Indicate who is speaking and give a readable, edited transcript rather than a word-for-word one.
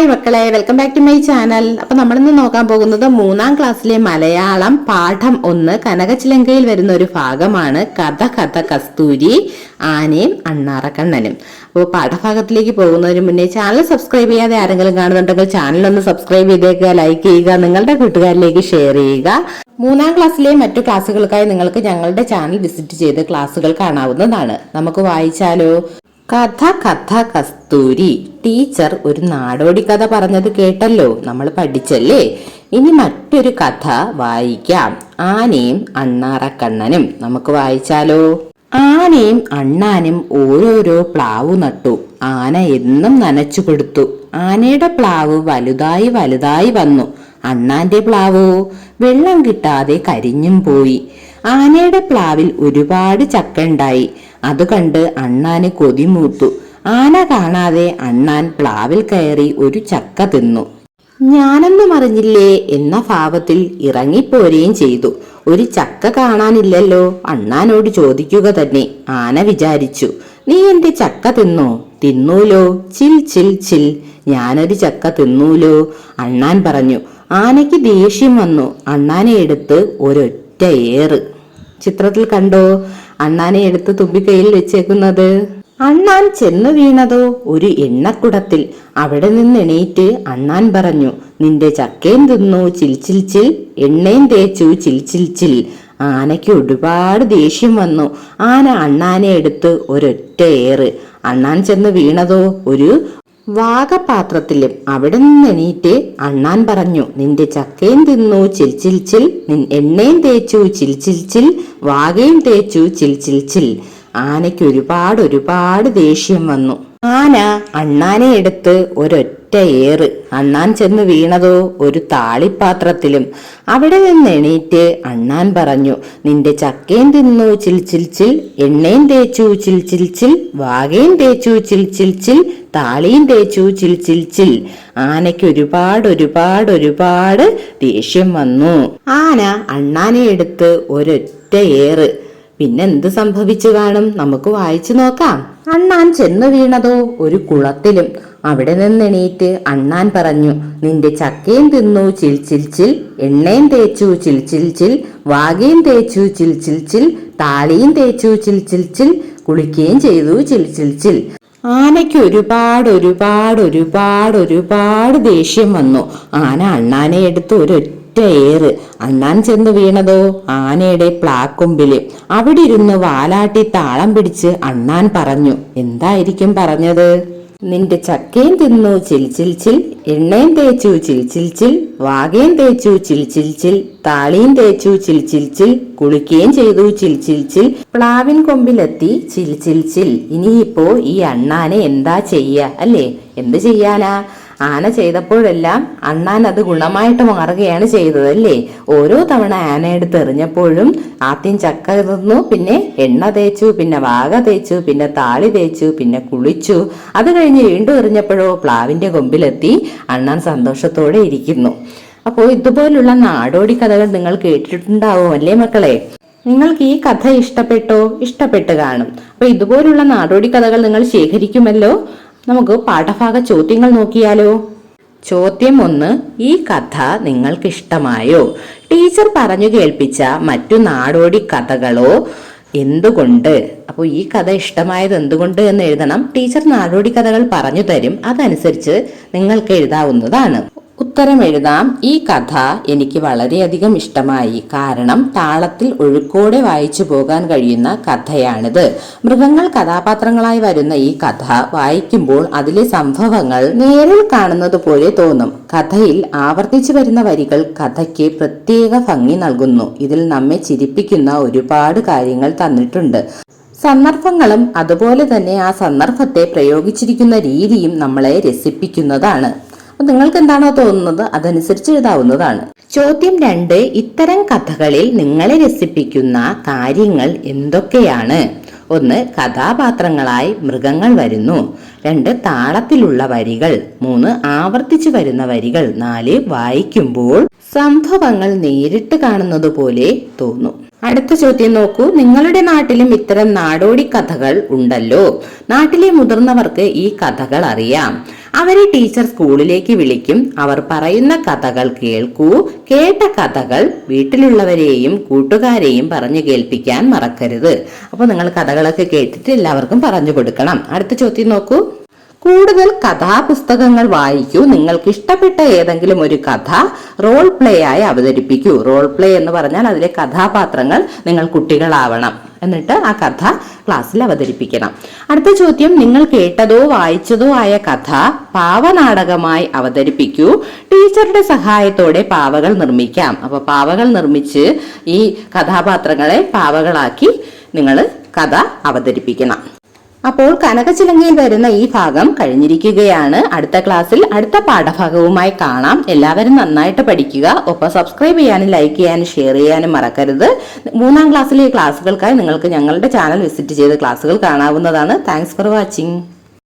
Speaker 1: Hi മക്കളെ, welcome back to my channel. അപ്പൊ നമ്മളിന്ന് നോക്കാൻ പോകുന്നത് 3ാം ക്ലാസ്സിലെ മലയാളം പാഠം 1 കനകച്ചിലങ്കയിൽ വരുന്ന ഒരു ഭാഗമാണ്. കഥ കഥ കസ്തൂരി, ആനയും അണ്ണാറക്കണ്ണനും. അപ്പോൾ പാഠഭാഗത്തിലേക്ക് പോകുന്നതിന് മുന്നേ ചാനൽ സബ്സ്ക്രൈബ് ചെയ്യാതെ ആരെങ്കിലും കാണുന്നുണ്ടെങ്കിൽ ചാനൽ ഒന്ന് സബ്സ്ക്രൈബ് ചെയ്തേക്കുക, ലൈക്ക് ചെയ്യുക, നിങ്ങളുടെ കൂട്ടുകാരിലേക്ക് ഷെയർ ചെയ്യുക. 3ാം ക്ലാസ്സിലെ മറ്റു ക്ലാസ്സുകൾക്കായി നിങ്ങൾക്ക് ഞങ്ങളുടെ ചാനൽ വിസിറ്റ് ചെയ്ത് ക്ലാസ്സുകൾ കാണാവുന്നതാണ്. നമുക്ക് വായിച്ചാലോ? കഥ കഥ കസ്തൂരി. ടീച്ചർ ഒരു നാടോടി കഥ പറഞ്ഞത് കേട്ടല്ലോ, നമ്മൾ പഠിച്ചല്ലേ. ഇനി മറ്റൊരു കഥ വായിക്കാം. ആനയും അണ്ണാറക്കണ്ണനും. നമുക്ക് വായിച്ചാലോ? ആനയും അണ്ണാനും ഓരോരോ പ്ലാവ് നട്ടു. ആന എന്നും നനച്ചു കൊടുത്തു. ആനയുടെ പ്ലാവ് വലുതായി വലുതായി വന്നു. അണ്ണാന്റെ പ്ലാവോ വെള്ളം കിട്ടാതെ കരിഞ്ഞും പോയി. ആനയുടെ പ്ലാവിൽ ഒരുപാട് ചക്ക ഉണ്ടായി. അത് കണ്ട് അണ്ണാന് കൊതിമൂത്തു. ആന കാണാതെ അണ്ണാൻ പ്ലാവിൽ കയറി ഒരു ചക്ക തിന്നു. ഞാനൊന്നും അറിഞ്ഞില്ലേ എന്ന ഭാവത്തിൽ ഇറങ്ങിപ്പോരുകയും ചെയ്തു. ഒരു ചക്ക കാണാനില്ലല്ലോ, അണ്ണാനോട് ചോദിക്കുക തന്നെ. ആന വിചാരിച്ചു, നീ എന്റെ ചക്ക തിന്നോ? തിന്നൂലോ, ചിൽ ചിൽ ചിൽ. ഞാനൊരു ചക്ക തിന്നൂലോ, അണ്ണാൻ പറഞ്ഞു. ആനയ്ക്ക് ദേഷ്യം വന്നു. അണ്ണാനെ എടുത്ത് ഒരൊറ്റ ഏറ്. ചിത്രത്തിൽ കണ്ടോ അണ്ണാനെ എടുത്ത് തുമ്പിക്കൈയിൽ വെച്ചേക്കുന്നത്? അണ്ണാൻ ചെന്നു വീണതോ ഒരു എണ്ണക്കുടത്തിൽ. അവിടെ നിന്ന് എണീറ്റ് അണ്ണാൻ പറഞ്ഞു, നിന്റെ ചക്കയും തിന്നു ചിൽ ചിൽ ചിൽ, എണ്ണയും തേച്ചു ചിൽ ചിൽ ചിൽ. ആനയ്ക്ക് ഒരുപാട് ദേഷ്യം വന്നു. ആന അണ്ണാനെ എടുത്ത് ഒരൊറ്റ ഏറ്. അണ്ണാൻ ചെന്ന് വീണതോ ഒരു വാഗപാത്രത്തിലും. അവിടെ നിന്ന് എണീറ്റ് അണ്ണാൻ പറഞ്ഞു, നിന്റെ ചക്കയും തിന്നു ചിൽ ചിൽ ചിൽ, എണ്ണയും തേച്ചു ചിൽ ചിൽ ചിൽ, വാകയും തേച്ചു ചിൽ ചിൽ ചിൽ. ആനയ്ക്ക് ഒരുപാട് ദേഷ്യം വന്നു. ആന അണ്ണാനെ എടുത്ത് ഒരൊറ്റ ഏറ്. അണ്ണാൻ ചെന്ന് വീണതോ ഒരു താളിപ്പാത്രത്തിലും. അവിടെ നിന്ന് എണീറ്റ് അണ്ണാൻ പറഞ്ഞു, നിന്റെ ചക്കയും തിന്നു ചിൽ ചിൽ ചിൽ, എണ്ണയും തേച്ചു ചിൽ ചിൽ ചിൽ, വാകയും തേച്ചു ചിൽ ചിൽ ചിൽ, താളിയും തേച്ചു ചിൽ ചിൽ ചിൽ. ആനയ്ക്ക് ഒരുപാട് ദേഷ്യം വന്നു. ആന അണ്ണാനെ എടുത്ത് ഒരൊറ്റ ഏറ്. പിന്നെന്ത് സംഭവിച്ചു കാണും? നമുക്ക് വായിച്ചു നോക്കാം. അണ്ണാൻ ചെന്നു വീണതോ ഒരു കുളത്തിലും. അവിടെ നിന്നെണീറ്റ് അണ്ണാൻ പറഞ്ഞു, നിന്റെ ചക്കയും തിന്നു ചിൽ ചിൽ ചിൽ, എണ്ണയും തേച്ചു ചിൽ ചിൽ ചിൽ, വാകയും തേച്ചു ചിൽ ചിൽ ചിൽ, താളിയും തേച്ചു ചിൽ ചിൽ ചിൽ, കുളിക്കുകയും ചെയ്തു ചിൽ ചിൽ ചിൽ. ആനയ്ക്ക് ഒരുപാട് ദേഷ്യം വന്നു. ആന അണ്ണാനെ എടുത്ത് ഒരൊറ്റ ഏറ്. അണ്ണാൻ ചെന്ന് വീണതോ ആനയുടെ പ്ലാക്കൊമ്പില്. അവിടെ ഇരുന്ന് വാലാട്ടി താളം പിടിച്ച് അണ്ണാൻ പറഞ്ഞു, എന്തായിരിക്കും പറഞ്ഞത്? നിന്റെ ചക്കയും തിന്നു ചിൽ ചിൽ ചിൽ, എണ്ണയും തേച്ചു ചിൽ ചിൽ ചിൽ, വാകയും തേച്ചു ചിൽ ചിൽ ചിൽ, താളിയും തേച്ചു ചിൽ ചിൽ ചിൽ, കുളിക്കുകയും ചെയ്തു ചിൽ ചിൽ ചിൽ, പ്ലാവിൻ കൊമ്പിലെത്തി ചിൽ ചിൽ ചിൽ. ഇനിയിപ്പോ ഈ അണ്ണാനെ എന്താ ചെയ്യ? അല്ലേ, എന്ത് ചെയ്യാനാ? ആന ചെയ്തപ്പോഴെല്ലാം അണ്ണാൻ അത് ഗുണമായിട്ട് മാറുകയാണ് ചെയ്തത്, അല്ലേ? ഓരോ തവണ ആന എടുത്ത് എറിഞ്ഞപ്പോഴും ആദ്യം ചക്ക തിന്നു, പിന്നെ എണ്ണ തേച്ചു, പിന്നെ വാക തേച്ചു, പിന്നെ താളി തേച്ചു, പിന്നെ കുളിച്ചു. അത് കഴിഞ്ഞ് വീണ്ടും എറിഞ്ഞപ്പോഴോ പ്ലാവിന്റെ കൊമ്പിലെത്തി. അണ്ണാൻ സന്തോഷത്തോടെ ഇരിക്കുന്നു. അപ്പോൾ ഇതുപോലുള്ള നാടോടി കഥകൾ നിങ്ങൾ കേട്ടിട്ടുണ്ടാവും അല്ലേ മക്കളെ? നിങ്ങൾക്ക് ഈ കഥ ഇഷ്ടപ്പെട്ട് കാണും. അപ്പൊ ഇതുപോലുള്ള നാടോടി കഥകൾ നിങ്ങൾ ശേഖരിക്കുമല്ലോ. നമുക്ക് പാഠഭാഗ ചോദ്യങ്ങൾ നോക്കിയാലോ? ചോദ്യം 1, ഈ കഥ നിങ്ങൾക്ക് ഇഷ്ടമായോ? ടീച്ചർ പറഞ്ഞു കേൾപ്പിച്ച മറ്റു നാടോടി കഥകളോ എന്തുകൊണ്ട്? അപ്പോൾ ഈ കഥ ഇഷ്ടമായത് എന്തുകൊണ്ട് എന്ന് എഴുതണം. ടീച്ചർ നാടോടി കഥകൾ പറഞ്ഞു തരും, അതനുസരിച്ച് നിങ്ങൾക്ക് എഴുതാവുന്നതാണ്. ഉത്തരം എഴുതാം. ഈ കഥ എനിക്ക് വളരെയധികം ഇഷ്ടമായി. കാരണം താളത്തിൽ ഒഴുക്കോടെ വായിച്ചു പോകാൻ കഴിയുന്ന കഥയാണിത്. മൃഗങ്ങൾ കഥാപാത്രങ്ങളായി വരുന്ന ഈ കഥ വായിക്കുമ്പോൾ അതിലെ സംഭവങ്ങൾ നേരിൽ കാണുന്നത് പോലെ തോന്നും. കഥയിൽ ആവർത്തിച്ചു വരുന്ന വരികൾ കഥയ്ക്ക് പ്രത്യേക ഭംഗി നൽകുന്നു. ഇതിൽ നമ്മെ ചിരിപ്പിക്കുന്ന ഒരുപാട് കാര്യങ്ങൾ തന്നിട്ടുണ്ട്. സന്ദർഭങ്ങളും അതുപോലെ തന്നെ ആ സന്ദർഭത്തെ പ്രയോഗിച്ചിരിക്കുന്ന രീതിയും നമ്മളെ രസിപ്പിക്കുന്നതാണ്. നിങ്ങൾക്ക് എന്താണോ തോന്നുന്നത് അതനുസരിച്ച് എഴുതാവുന്നതാണ്. ചോദ്യം 2, ഇത്തരം കഥകളിൽ നിങ്ങളെ രസിപ്പിക്കുന്ന കാര്യങ്ങൾ എന്തൊക്കെയാണ്? 1, കഥാപാത്രങ്ങളായി മൃഗങ്ങൾ വരുന്നു. 2, താളത്തിലുള്ള വരികൾ. 3, ആവർത്തിച്ചു വരുന്ന വരികൾ. 4, വായിക്കുമ്പോൾ സംഭവങ്ങൾ നേരിട്ട് കാണുന്നത് പോലെ തോന്നും. അടുത്ത ചോദ്യം നോക്കൂ. നിങ്ങളുടെ നാട്ടിലും ഇത്തരം നാടോടി കഥകൾ ഉണ്ടല്ലോ. നാട്ടിലെ മുതിർന്നവർക്ക് ഈ കഥകൾ അറിയാം. അവരെ ടീച്ചർ സ്കൂളിലേക്ക് വിളിക്കും. അവർ പറയുന്ന കഥകൾ കേൾക്കൂ. കേട്ട കഥകൾ വീട്ടിലുള്ളവരെയും കൂട്ടുകാരെയും പറഞ്ഞു കേൾപ്പിക്കാൻ മറക്കരുത്. അപ്പോൾ നിങ്ങൾ കഥകളൊക്കെ കേട്ടിട്ട് എല്ലാവർക്കും പറഞ്ഞു കൊടുക്കണം. അടുത്ത ചോദ്യം നോക്കൂ. കൂടുതൽ കഥാപുസ്തകങ്ങൾ വായിക്കൂ. നിങ്ങൾക്ക് ഇഷ്ടപ്പെട്ട ഏതെങ്കിലും ഒരു കഥ റോൾ പ്ലേ ആയി അവതരിപ്പിക്കൂ. റോൾ പ്ലേ എന്ന് പറഞ്ഞാൽ അതിലെ കഥാപാത്രങ്ങൾ നിങ്ങൾ കുട്ടികളാവണം. എന്നിട്ട് ആ കഥ ക്ലാസ്സിൽ അവതരിപ്പിക്കണം. അടുത്ത ചോദ്യം, നിങ്ങൾ കേട്ടതോ വായിച്ചതോ ആയ കഥ പാവനാടകമായി അവതരിപ്പിക്കൂ. ടീച്ചറുടെ സഹായത്തോടെ പാവകൾ നിർമ്മിക്കാം. അപ്പൊ പാവകൾ നിർമ്മിച്ച് ഈ കഥാപാത്രങ്ങളെ പാവകളാക്കി നിങ്ങൾ കഥ അവതരിപ്പിക്കണം. അപ്പോൾ കനകച്ചിലങ്കയിൽ വരുന്ന ഈ ഭാഗം കഴിഞ്ഞിരിക്കുകയാണ്. അടുത്ത ക്ലാസ്സിൽ അടുത്ത പാഠഭാഗവുമായി കാണാം. എല്ലാവരും നന്നായിട്ട് പഠിക്കുക. ഒപ്പം സബ്സ്ക്രൈബ് ചെയ്യാനും ലൈക്ക് ചെയ്യാനും ഷെയർ ചെയ്യാനും മറക്കരുത്. 3ാം ക്ലാസ്സിലെ ക്ലാസ്സുകൾക്കായി നിങ്ങൾക്ക് ഞങ്ങളുടെ ചാനൽ വിസിറ്റ് ചെയ്ത് ക്ലാസ്സുകൾ കാണാവുന്നതാണ്. Thanks for watching.